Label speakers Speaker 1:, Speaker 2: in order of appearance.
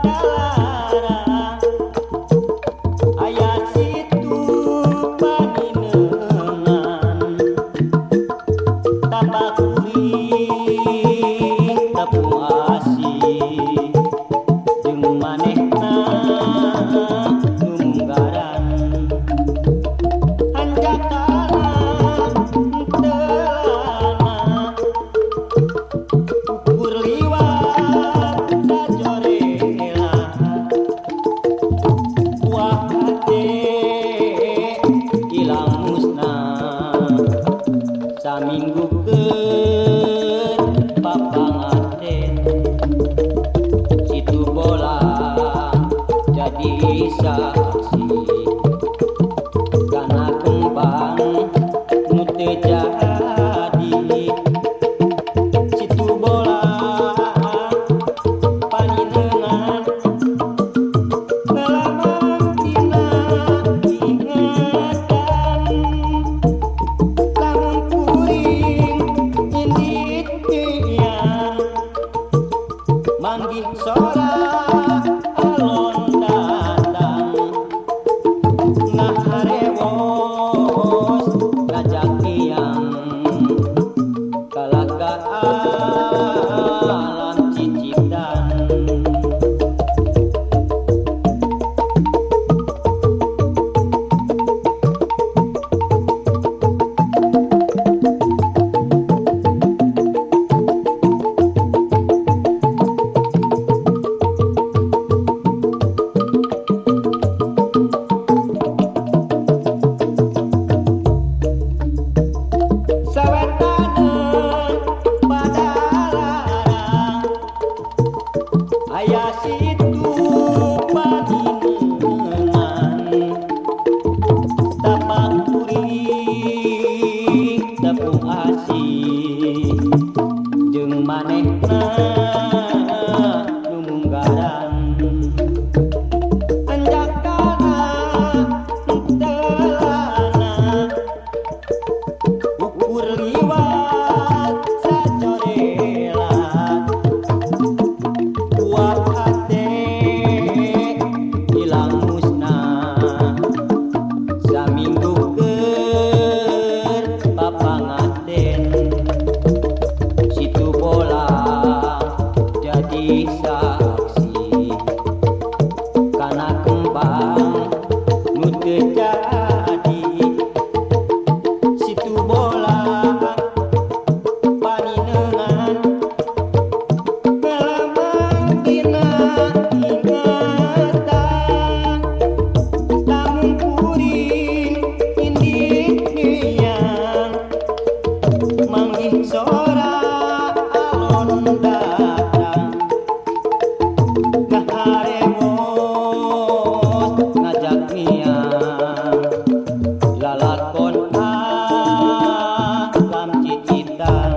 Speaker 1: padalarang aya situ panineunan tapakuri tepung asih jeung manehna numunggaran hanjakana telana ukur liwat sajorela buah hate ilang musnah saminggu ke papangaten situ bola jadi saksi karena kembang nu teu jadi situ bola paninengan ngalaman tina ingatan lamun kuring indit teuing manggih sora alon datang ngaharewos ngajak tiang kalaka alam cicitan sawetaneun padalarang aya situ panineunan tapak kuring tepung asih jeung manehna numunggaran anjakana telana ukur liwat sacorela buah hate ilang musnah saminggu keur papangaten situ bola jadi saksi kana kembang nu teu jadi situ bola panineunan ngalaman tina ingatan lamun kuring indit teuing manggih sora alon datang ngaharewos ngajak niang lalakon alam cicitan